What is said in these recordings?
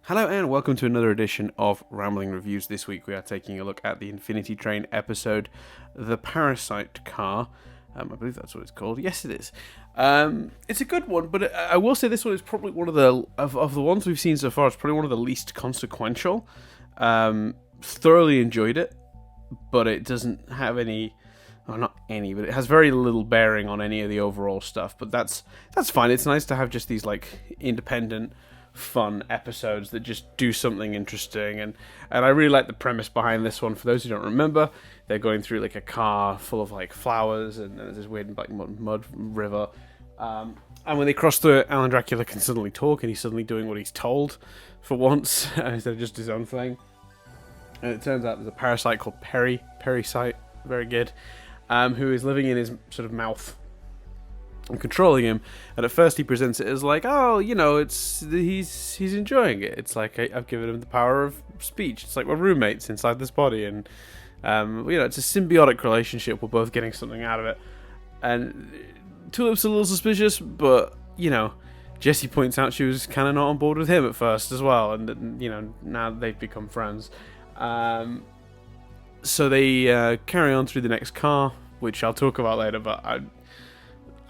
Hello and welcome to another edition of Rambling Reviews. This week we are taking a look at the Infinity Train episode, The Parasite Car. I believe that's what it's called. Yes, it is. It's a good one, but I will say this one is probably one of the ones we've seen so far. It's probably one of the least consequential. Thoroughly enjoyed it, but it doesn't have any. Well, not any, but it has very little bearing on any of the overall stuff. But that's fine. It's nice to have just these like independent, fun episodes that just do something interesting, and I really like the premise behind this one. For those who don't remember, they're going through like a car full of like flowers, and there's this weird like mud river, and when they cross through it, Alan Dracula can suddenly talk, and he's suddenly doing what he's told for once instead of just his own thing. And it turns out there's a parasite called Parasite, very good, who is living in his sort of mouth and controlling him. And at first he presents it as like, oh, you know, he's enjoying it. It's like I've given him the power of speech. It's like we're roommates inside this body, and it's a symbiotic relationship. We're both getting something out of it. And Tulip's a little suspicious, but Jessie points out she was kind of not on board with him at first as well, and now they've become friends. So they carry on through the next car, which I'll talk about later, but I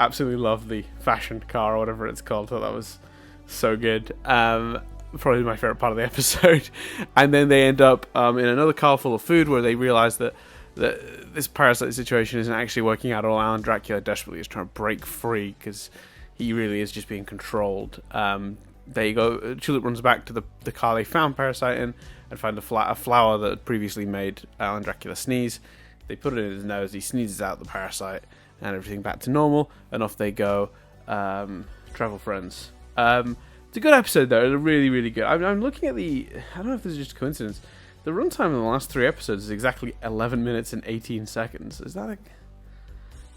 absolutely love the fashion car or whatever it's called. I thought that was so good. Probably my favorite part of the episode. And then they end up in another car full of food, where they realize that this parasite situation isn't actually working out at all. Alan Dracula desperately is trying to break free because he really is just being controlled. There you go. Tulip runs back to the car they found Parasite in and find a flower that had previously made Alan Dracula sneeze. They put it in his nose. He sneezes out the parasite, and everything back to normal, and off they go. Travel friends. It's a good episode though. It's really, really good. I'm looking at I don't know if this is just a coincidence. The runtime in the last 3 episodes is exactly 11 minutes and 18 seconds. Is that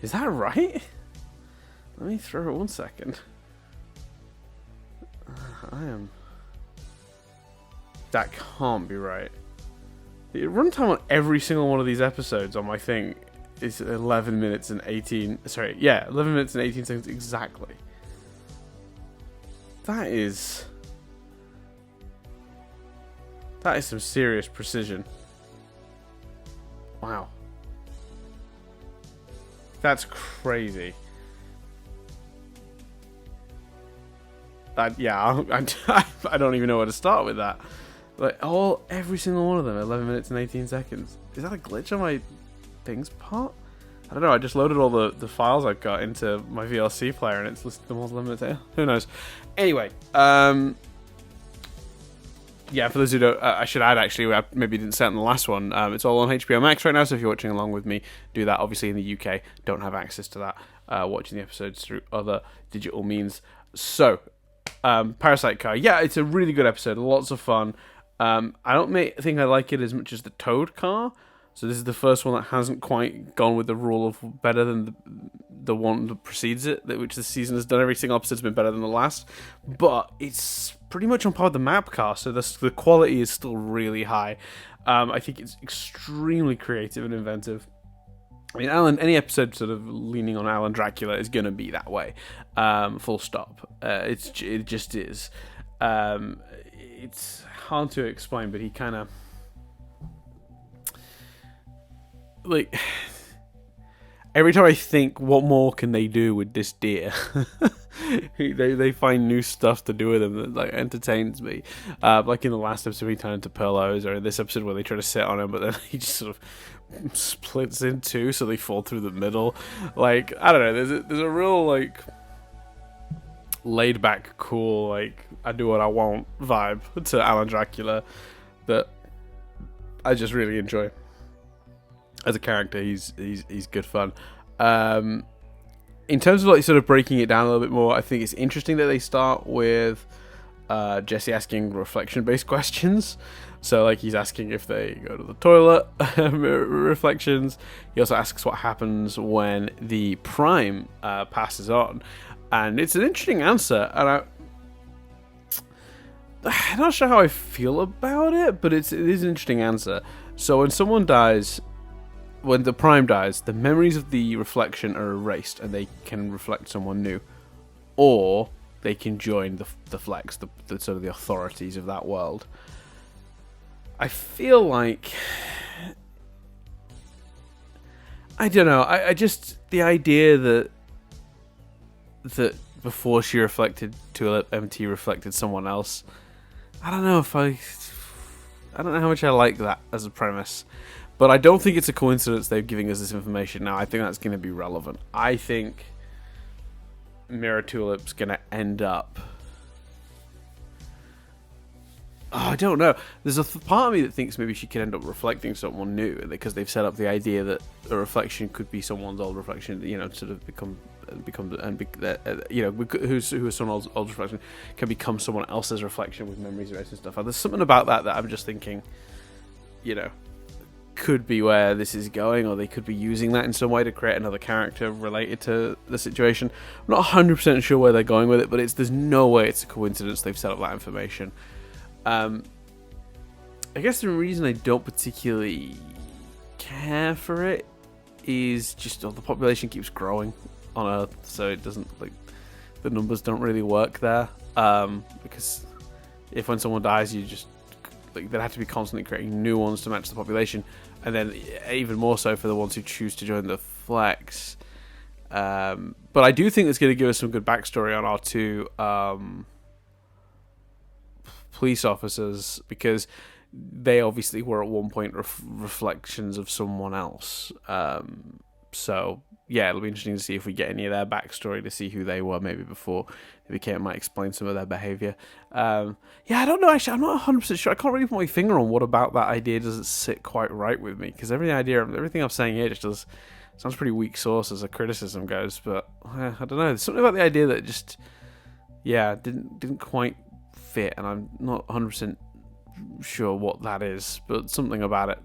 right? Let me throw it 1 second. That can't be right. The runtime on every single one of these episodes on my thing is 11 minutes and 18... Sorry, yeah, 11 minutes and 18 seconds exactly. That is some serious precision. Wow. That's crazy. I don't even know where to start with that. Like, every single one of them, 11 minutes and 18 seconds. Is that a glitch on my things part? I don't know, I just loaded all the files I've got into my VLC player and it's listed them all as 11 minutes. Who knows? Anyway, for those who don't, I should add actually, I maybe didn't say it in the last one, it's all on HBO Max right now, so if you're watching along with me, do that. Obviously in the UK, don't have access to that, watching the episodes through other digital means. So, Parasite Car, yeah, it's a really good episode, lots of fun. I don't think I like it as much as the Toad Car. So this is the first one that hasn't quite gone with the rule of better than the one that precedes it, which this season has done. Every single episode's been better than the last. But it's pretty much on par with the map car, so the quality is still really high. I think it's extremely creative and inventive. I mean, any episode sort of leaning on Alan Dracula is going to be that way. Full stop. It just is. It's hard to explain, but he kind of... like, every time I think, what more can they do with this deer? they find new stuff to do with him that like entertains me. Like in the last episode, he turned into pillows, or in this episode where they try to sit on him, but then he just sort of splits in two, so they fall through the middle. Like, I don't know. There's a real like laid back, cool, like I do what I want vibe to Alan Dracula that I just really enjoy. As a character, he's good fun. In terms of like sort of breaking it down a little bit more, I think it's interesting that they start with Jessie asking reflection-based questions. So like he's asking if they go to the toilet, reflections. He also asks what happens when the Prime passes on, and it's an interesting answer. And I'm not sure how I feel about it, but it is an interesting answer. So when someone dies. When the Prime dies, the memories of the reflection are erased and they can reflect someone new. Or they can join the Flex, the sort of the authorities of that world. I feel like, I don't know. I just, the idea that before she reflected Tulip, MT reflected someone else. I don't know how much I like that as a premise, but I don't think it's a coincidence they're giving us this information now. I think that's going to be relevant. I think Mirror Tulip's going to end up. Oh, I don't know. There's a part of me that thinks maybe she could end up reflecting someone new because they've set up the idea that a reflection could be someone's old reflection. Sort of become who's someone's old reflection can become someone else's reflection with memories and stuff. And there's something about that I'm just thinking, could be where this is going, or they could be using that in some way to create another character related to the situation. I'm not 100% sure where they're going with it, but there's no way it's a coincidence they've set up that information. I guess the reason I don't particularly care for it is just the population keeps growing on Earth, so it doesn't, the numbers don't really work there. Because if when someone dies, you just they'd have to be constantly creating new ones to match the population, and then even more so for the ones who choose to join the Flex. But I do think it's going to give us some good backstory on our two police officers, because they obviously were at one point reflections of someone else. So yeah, it'll be interesting to see if we get any of their backstory, to see who they were maybe before they became. It might explain some of their behavior. I don't know, actually I'm not 100% sure. I can't really put my finger on what about that idea doesn't sit quite right with me, because everything I'm saying here just sounds pretty weak source as a criticism goes. But I don't know, there's something about the idea that just didn't quite fit, and I'm not 100% sure what that is, but something about it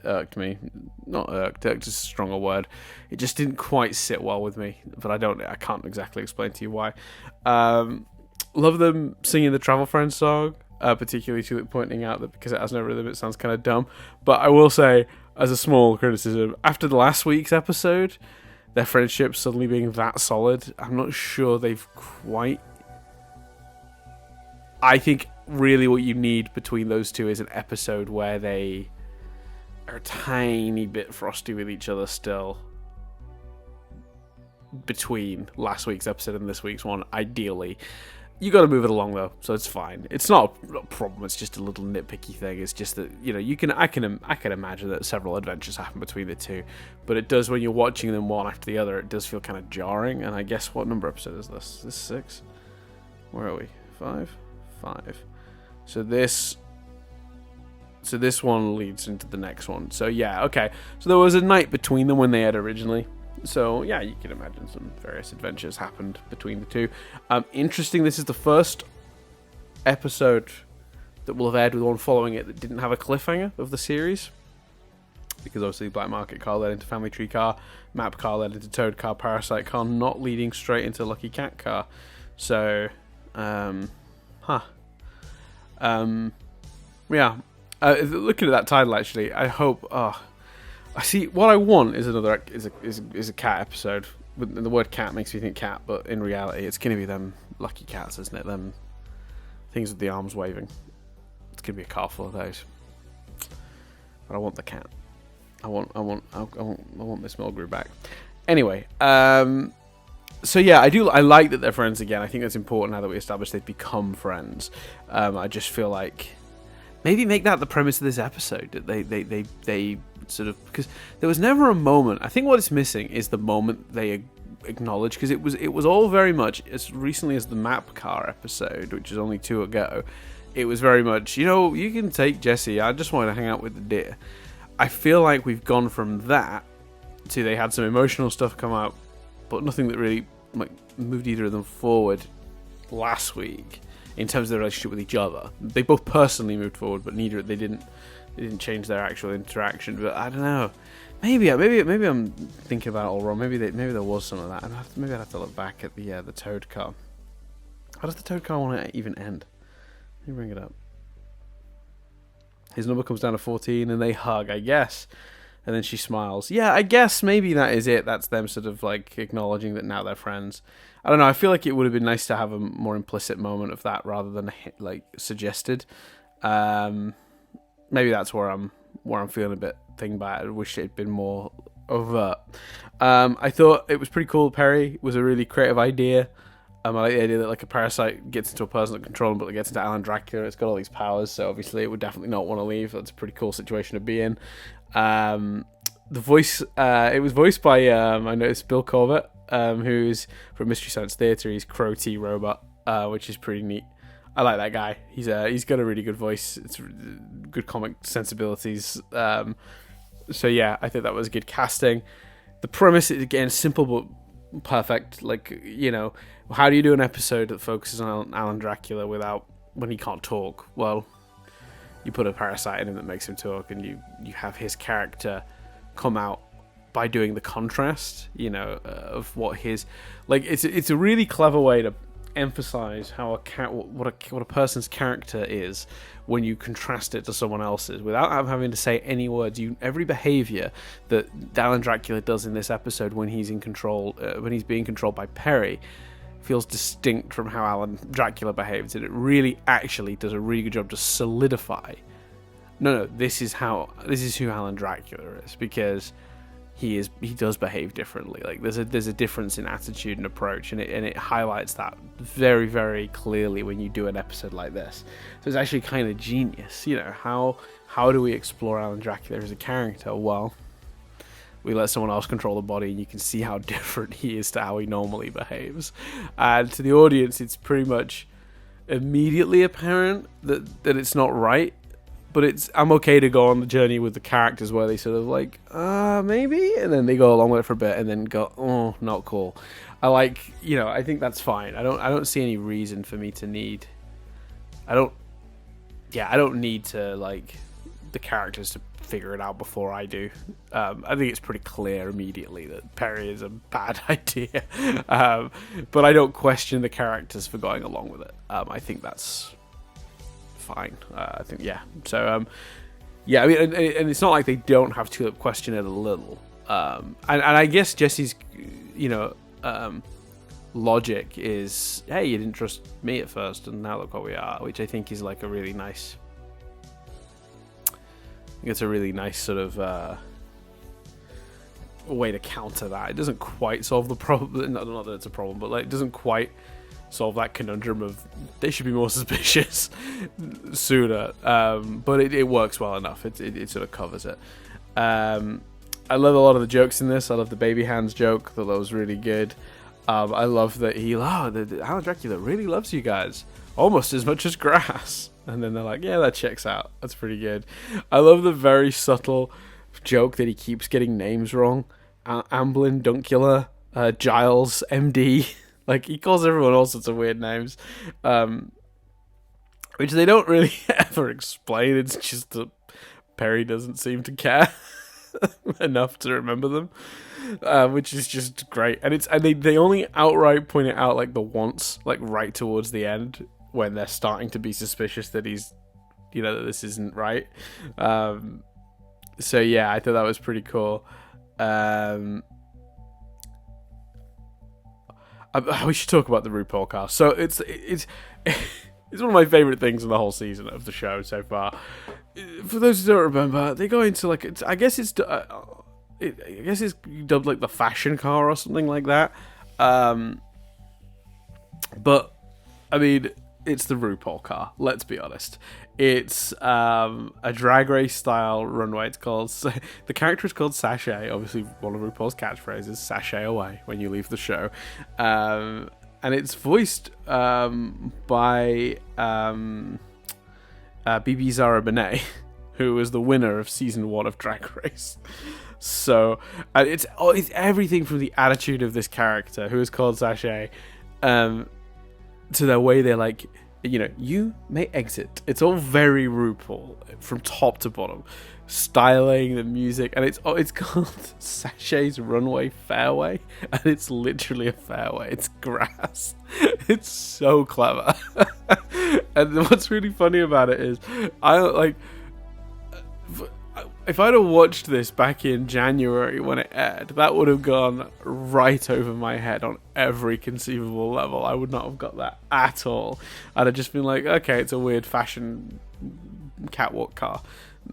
irked me. Not irked is a stronger word. It just didn't quite sit well with me, but I can't exactly explain to you why. Love them singing the Travel Friends song, particularly Tulip pointing out that because it has no rhythm it sounds kind of dumb. But I will say, as a small criticism, after the last week's episode, their friendship suddenly being that solid, I'm not sure they've quite... I think really what you need between those two is an episode where they are a tiny bit frosty with each other still, between last week's episode and this week's one, ideally. You got to move it along though, so it's fine. It's not a problem. It's just a little nitpicky thing. It's just that I can imagine that several adventures happen between the two, but it does, when you're watching them one after the other, it does feel kind of jarring. And I guess, what number episode is this? Is this 6? Where are we? 5. So this one leads into the next one. So yeah, okay. So there was a night between them when they had originally. So yeah, you can imagine some various adventures happened between the two. Interesting, this is the first episode that will have aired with one following it that didn't have a cliffhanger of the series. Because obviously Black Market Car led into Family Tree Car, Map Car led into Toad Car, Parasite Car not leading straight into Lucky Cat Car. So, yeah. Looking at that title, actually, I hope. I see. What I want is another is a cat episode. The word cat makes me think cat, but in reality, it's going to be them lucky cats, isn't it? Them things with the arms waving. It's going to be a car full of those. But I want the cat. I want Miss Mulgrew back. Anyway, so yeah, I like that they're friends again. I think that's important now that we established they've become friends. I just feel like maybe make that the premise of this episode, that they sort of, because there was never a moment. I think what it's missing is the moment they acknowledge, because it was all very much, as recently as the Map Car episode, which is only 2 ago, it was very much, you can take Jesse, I just want to hang out with the deer. I feel like we've gone from that to they had some emotional stuff come out, but nothing that really moved either of them forward last week in terms of their relationship with each other. They both personally moved forward, but they didn't change their actual interaction. But I don't know. Maybe I'm thinking about it all wrong. Maybe there was some of that. Maybe I'd have to look back at the Toad Car. How does the Toad Car want to even end? Let me bring it up. His number comes down to 14, and they hug, I guess. And then she smiles. Yeah, I guess maybe that is it. That's them sort of like acknowledging that now they're friends. I don't know. I feel like it would have been nice to have a more implicit moment of that rather than like suggested. Maybe that's where I'm feeling a bit thing by it. I wish it had been more overt. I thought it was pretty cool. Perry was a really creative idea. I like the idea that like a parasite gets into a person that controls him, but it gets into Alan Dracula. It's got all these powers, so obviously it would definitely not want to leave. That's a pretty cool situation to be in. The voice, it was voiced by I noticed Bill Corbett, who's from Mystery Science Theater. He's Crow T Robot, which is pretty neat. I like that guy. He's got a really good voice. It's good comic sensibilities. So yeah, I think that was good casting. The premise is again simple but perfect. Like, you know, how do you do an episode that focuses on Alan Dracula when he can't talk? Well, you put a parasite in him that makes him talk, and you have his character come out by doing the contrast, you know, of what his like. It's a really clever way to emphasize how what a person's character is when you contrast it to someone else's without having to say any words. Every behavior that Alan Dracula does in this episode when he's in control, when he's being controlled by Perry, feels distinct from how Alan Dracula behaves, and it really actually does a really good job to solidify. No, this is who Alan Dracula is, because he does behave differently. Like there's a difference in attitude and approach, and it highlights that very, very clearly when you do an episode like this. So it's actually kind of genius. You know, how do we explore Alan Dracula as a character? Well, we let someone else control the body, and you can see how different he is to how he normally behaves. And to the audience, it's pretty much immediately apparent that it's not right. But I'm okay to go on the journey with the characters where they sort of like, maybe, and then they go along with it for a bit, and then go, oh, not cool. I think that's fine. I don't see any reason for me to need. I don't need to like the characters to figure it out before I do. I think it's pretty clear immediately that Perry is a bad idea, but I don't question the characters for going along with it. I think that's fine. I think, yeah. So, yeah, I mean, and it's not like they don't have to question it a little. And I guess Jesse's, logic is, hey, you didn't trust me at first, and now look what we are, which I think is like a really nice. I think it's a really nice sort of way to counter that. It doesn't quite solve the problem. Not that it's a problem, but like it doesn't quite solve that conundrum of they should be more suspicious sooner, but it works well enough. It sort of covers it. I love a lot of the jokes in this. I love the baby hands joke. That was really good. I love that Alan Dracula really loves you guys almost as much as grass, and then they're like, yeah, that checks out. That's pretty good. I love the very subtle joke that he keeps getting names wrong. Amblin Dunkula, Giles MD. Like, he calls everyone all sorts of weird names, which they don't really ever explain. It's just that Perry doesn't seem to care enough to remember them, which is just great. And they only outright point it out like the once, like right towards the end when they're starting to be suspicious that he's, that this isn't right. So yeah, I thought that was pretty cool. We should talk about the RuPaul cast. So it's one of my favorite things in the whole season of the show so far. For those who don't remember, they go into like I guess it's dubbed like the fashion car or something like that. But I mean, it's the RuPaul car. Let's be honest. It's a drag race style runway. It's called, the character is called Sashay. Obviously, one of RuPaul's catchphrases, "Sashay away" when you leave the show. And it's voiced by BB Zara Benet, who was the winner of season 1 of Drag Race. So it's everything from the attitude of this character, who is called Sashay, to the way they're like, you may exit. It's all very RuPaul from top to bottom. Styling, the music, and it's called Sashay's Runway Fairway, and it's literally a fairway. It's grass. It's so clever. And what's really funny about it is, if I'd have watched this back in January when it aired, that would have gone right over my head on every conceivable level. I would not have got that at all. I'd have just been like, okay, it's a weird fashion catwalk car.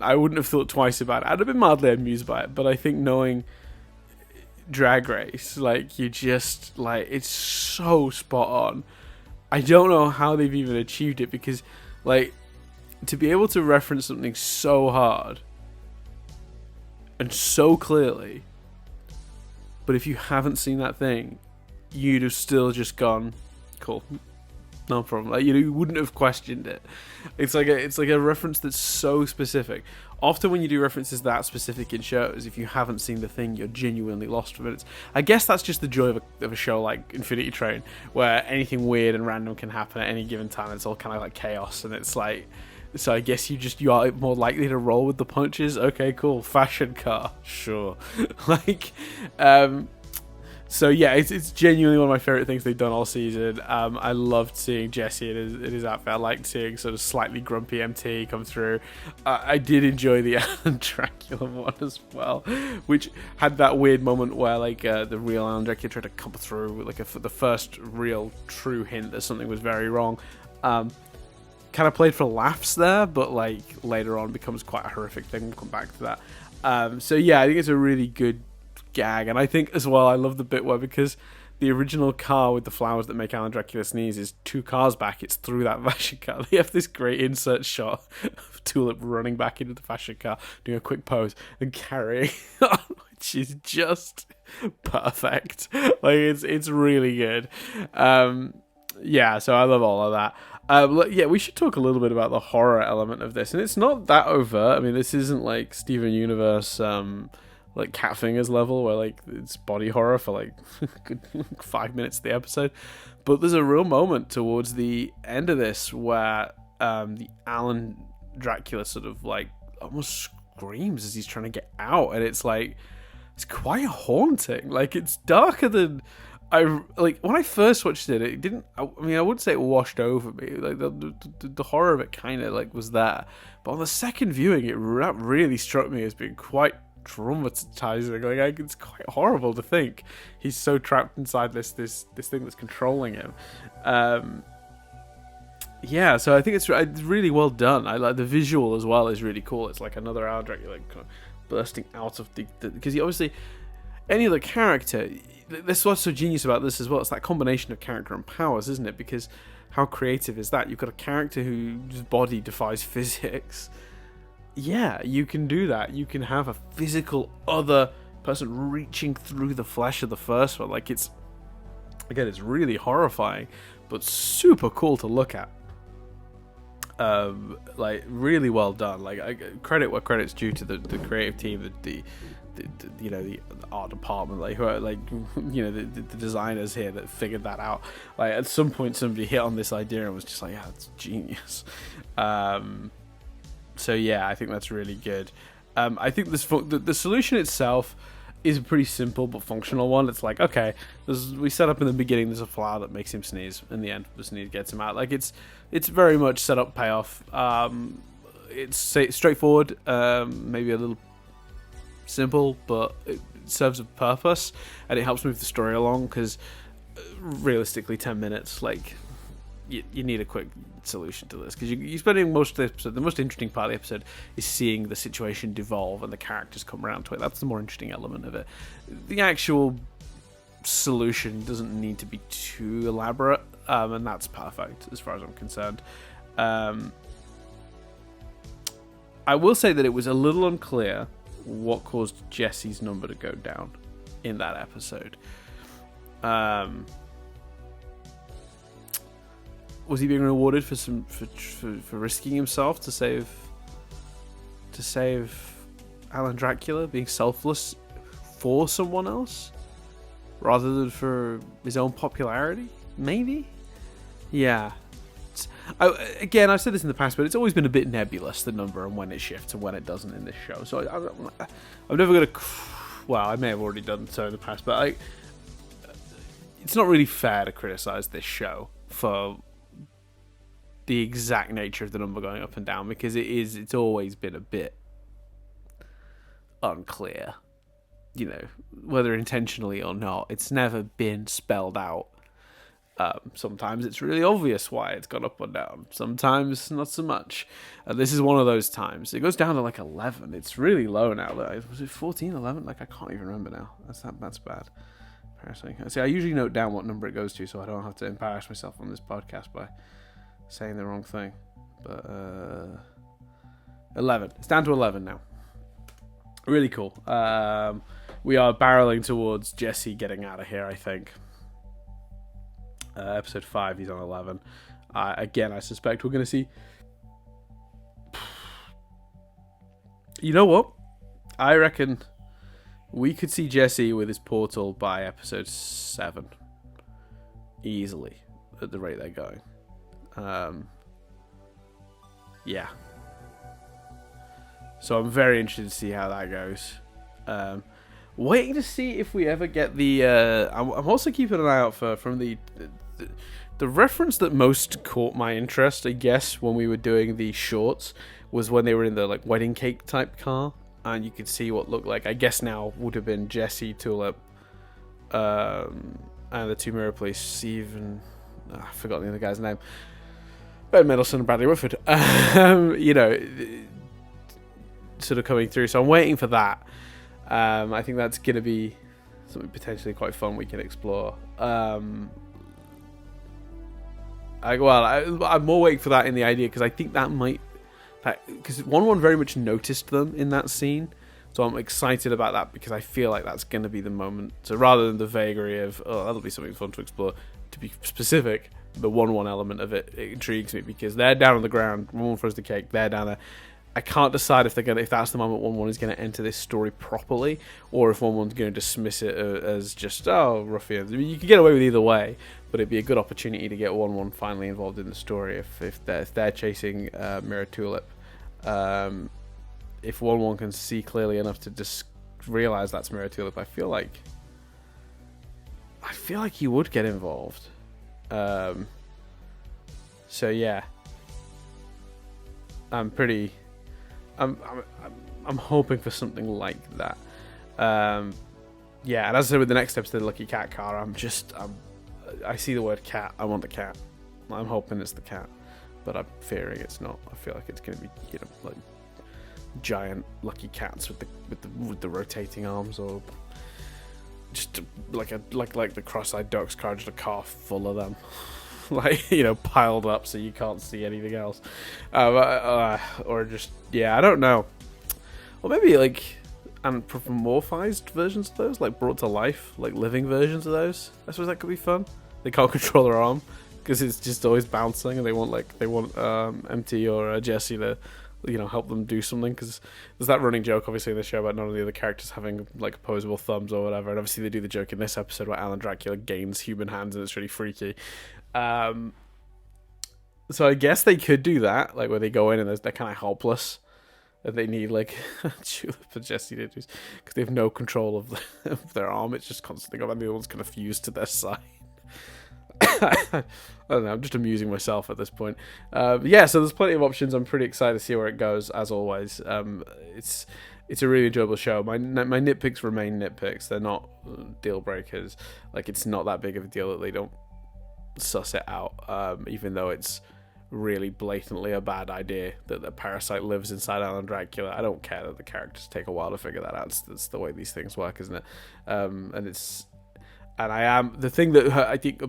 I wouldn't have thought twice about it. I'd have been mildly amused by it, but I think knowing Drag Race, like, you just, like, it's so spot on. I don't know how they've even achieved it, because, like, to be able to reference something so hard and so clearly, but if you haven't seen that thing, you'd have still just gone, cool, no problem. Like, you wouldn't have questioned it. It's like a reference that's so specific. Often when you do references that specific in shows, if you haven't seen the thing, you're genuinely lost for minutes. I guess that's just the joy of a show like Infinity Train, where anything weird and random can happen at any given time. It's all kind of like chaos, and it's like, so I guess you are more likely to roll with the punches. Okay, cool. Fashion car, sure. Like, so yeah, it's genuinely one of my favorite things they've done all season. I loved seeing Jesse in his outfit. I liked seeing sort of slightly grumpy MT come through. I did enjoy the Alan Dracula one as well, which had that weird moment where, like, the real Alan Dracula tried to come through with, like, the first real true hint that something was very wrong. Kind of played for laughs there, but, like, later on becomes quite a horrific thing. We'll come back to that. So yeah, I think it's a really good gag, and I think as well, I love the bit where, because the original car with the flowers that make Alan Dracula sneeze is 2 cars back, it's through that fashion car. They have this great insert shot of Tulip running back into the fashion car, doing a quick pose and carrying on, which is just perfect. Like, it's really good. Yeah, so I love all of that. Yeah, we should talk a little bit about the horror element of this, and it's not that overt. I mean, this isn't like Steven Universe, like Cat Fingers level, where, like, it's body horror for like good 5 minutes of the episode. But there's a real moment towards the end of this where the Alan Dracula sort of, like, almost screams as he's trying to get out, and it's like, it's quite haunting. Like, it's darker than like when I first watched it. It didn't. I mean, I wouldn't say it washed over me. Like, the horror of it kind of, like, was there, but on the second viewing, that really struck me as being quite traumatizing. Like, it's quite horrible to think he's so trapped inside this thing that's controlling him. Yeah, so I think it's really well done. I like the visual as well, is really cool. It's like another Alan Dracula, like, kind of bursting out of the because he obviously, any other character, that's what's so genius about this as well. It's that combination of character and powers, isn't it? Because how creative is that? You've got a character whose body defies physics. Yeah, you can do that. You can have a physical other person reaching through the flesh of the first one. Like, it's really horrifying, but super cool to look at. Like, really well done. Like, I credit where credit's due to the creative team, the art department, like, who are, like, the designers here that figured that out. Like, at some point somebody hit on this idea and was just like, yeah, it's genius. So yeah, I think that's really good. I think the solution itself is a pretty simple but functional one. It's like, okay, we set up in the beginning, there's a flower that makes him sneeze. In the end, the sneeze gets him out. Like, it's very much set up, payoff. It's straightforward, maybe a little simple, but it serves a purpose, and it helps move the story along, because realistically 10 minutes, like, you need a quick solution to this, because you're spending most of the episode. The most interesting part of the episode is seeing the situation devolve and the characters come around to it. That's the more interesting element of it. The actual solution doesn't need to be too elaborate, and that's perfect as far as I'm concerned. I will say that it was a little unclear what caused Jesse's number to go down in that episode. Was he being rewarded for risking himself to save Alan Dracula, being selfless for someone else rather than for his own popularity? Maybe. Yeah. I've said this in the past, but it's always been a bit nebulous, the number, and when it shifts and when it doesn't in this show. So I'm never going to... Well, I may have already done so in the past, but it's not really fair to criticize this show for the exact nature of the number going up and down, because it's always been a bit unclear. You know, whether intentionally or not, it's never been spelled out. Sometimes it's really obvious why it's gone up or down. Sometimes not so much. This is one of those times. It goes down to like 11. It's really low now. Was it 14, 11? Like, I can't even remember now. That's bad. Parasite. See, I usually note down what number it goes to so I don't have to embarrass myself on this podcast by saying the wrong thing. But 11. It's down to 11 now. Really cool. We are barreling towards Jesse getting out of here, I think. Episode 5, he's on 11. Again, I suspect we're going to see... You know what? I reckon we could see Jesse with his portal by episode 7. Easily. At the rate they're going. Yeah. So I'm very interested to see how that goes. Waiting to see if we ever get the... I'm also keeping an eye out from the reference that most caught my interest, I guess, when we were doing the shorts, was when they were in the like wedding cake type car, and you could see what looked like, I guess now would have been Jesse, Tulip, and the two Mirror Police, Steve, and I forgot the other guy's name, Ben Mendelsohn and Bradley Whitford, you know, sort of coming through. So I'm waiting for that. I think that's going to be something potentially quite fun we can explore. I'm more waiting for that in the idea, because I think because 1-1 very much noticed them in that scene, so I'm excited about that, because I feel like that's going to be the moment. So rather than the vagary of, oh, that'll be something fun to explore, to be specific, the 1-1 element of it intrigues me, because they're down on the ground, 1-1 throws the cake, they're down there. I can't decide if that's the moment 1-1 is going to enter this story properly, or if 1-1's going to dismiss it as just, oh, ruffians. I mean, you could get away with either way, but it'd be a good opportunity to get 1-1 finally involved in the story if they're chasing Mirror Tulip. If 1-1 can see clearly enough to just realize that's Mirror Tulip, I feel like he would get involved. So yeah, I'm hoping for something like that. Yeah, and as I said with the next episode, Lucky Cat Car, I see the word cat. I want the cat. I'm hoping it's the cat, but I'm fearing it's not. I feel like it's going to be, you know, like giant lucky cats with the rotating arms, or just like the cross-eyed ducks car, just a car full of them. Like, you know, piled up so you can't see anything else, or just, yeah, I don't know, or maybe like anthropomorphized versions of those, like brought to life, like living versions of those. I suppose that could be fun. They can't control their arm because it's just always bouncing, and they want MT or Jesse to, you know, help them do something, because there's that running joke obviously in the show about none of the other characters having like opposable thumbs or whatever, and obviously they do the joke in this episode where Alan Dracula gains human hands, and it's really freaky. So I guess they could do that, like where they go in and they're kind of helpless, and they need like Tulip and Jesse to do, because they have no control of their arm. It's just constantly going, and the other one's kind of fused to their side. I don't know, I'm just amusing myself at this point. Yeah, so there's plenty of options. I'm pretty excited to see where it goes, as always. It's a really enjoyable show. My nitpicks remain nitpicks. They're not deal breakers. Like, it's not that big of a deal that they don't suss it out, even though it's really blatantly a bad idea that the parasite lives inside Alan Dracula. I don't care that the characters take a while to figure that out. It's the way these things work, isn't it? The thing that I think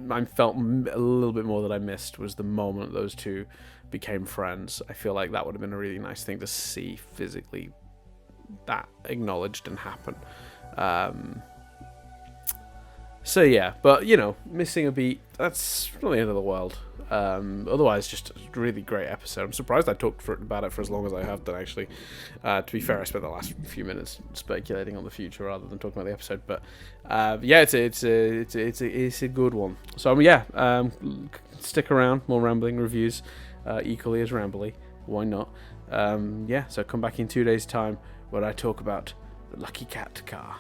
I felt a little bit more that I missed was the moment those two became friends. I feel like that would have been a really nice thing to see physically, that acknowledged and happen. So yeah, but you know, missing a beat, that's not the end of the world. Otherwise, just a really great episode. I'm surprised I talked about it for as long as I have done, actually. To be fair, I spent the last few minutes speculating on the future rather than talking about the episode. But yeah, it's a good one. So yeah, stick around, more rambling reviews, equally as rambly. Why not? Yeah, so come back in 2 days' time where I talk about the Lucky Cat Car.